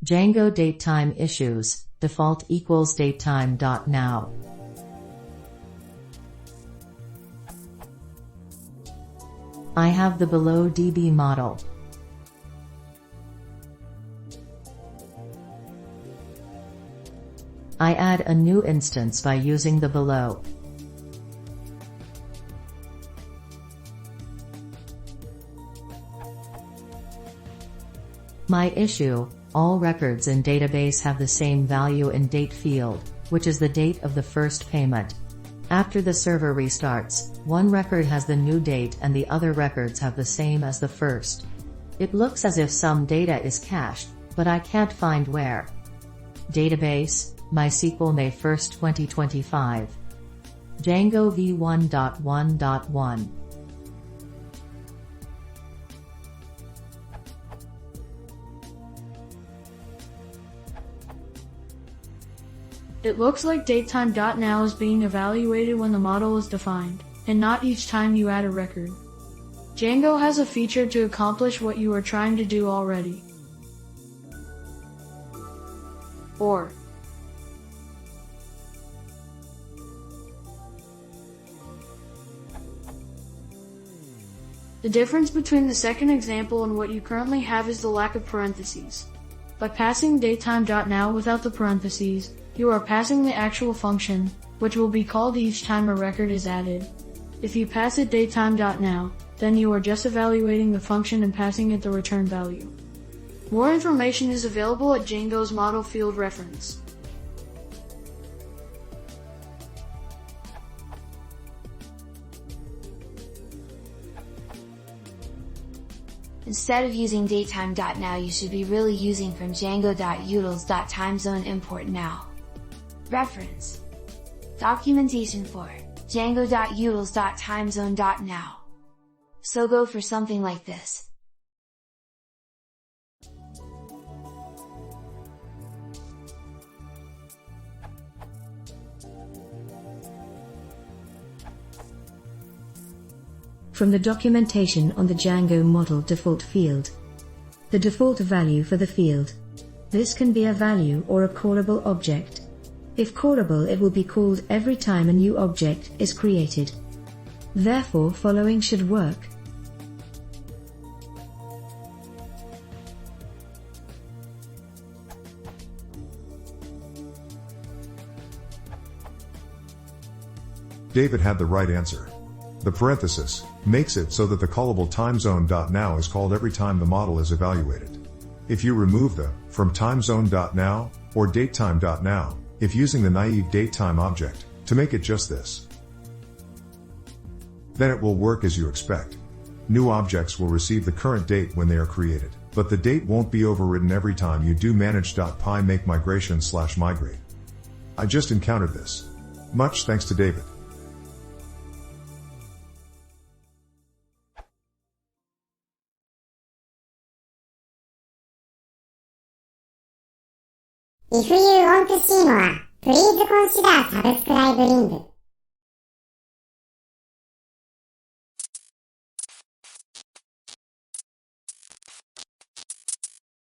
Django datetime issues, default equals datetime.now. I have the below DB model. I add a new instance by using the below. My issue: all records in database have the same value in date field, which is the date of the first payment. After the server restarts, one record has the new date and the other records have the same as the first. It looks as if some data is cached, but I can't find where. Database, MySQL May 1st 2025. Django v1.1.1. It looks like datetime.now is being evaluated when the model is defined, and not each time you add a record. Django has a feature to accomplish what you are trying to do already. Or the difference between the second example and what you currently have is the lack of parentheses. By passing datetime.now without the parentheses, you are passing the actual function, which will be called each time a record is added. If you pass it datetime.now, then you are just evaluating the function and passing it the return value. More information is available at Django's model field reference. Instead of using datetime.now, you should be really using from django.utils.timezone import now. Reference. Documentation for django.utils.timezone.now. So go for something like this. From the documentation on the Django model default field. The default value for the field. This can be a value or a callable object. If callable, it will be called every time a new object is created. Therefore, following should work. David had the right answer. The parenthesis makes it so that the callable timezone.now is called every time the model is evaluated. If you remove the from timezone.now or datetime.now, if using the naive datetime object to make it just this, then it will work as you expect. New objects will receive the current date when they are created, but the date won't be overridden every time you do manage.py make migration/migrate. I just encountered this. Much thanks to David. If you want to see more, please consider subscribe link.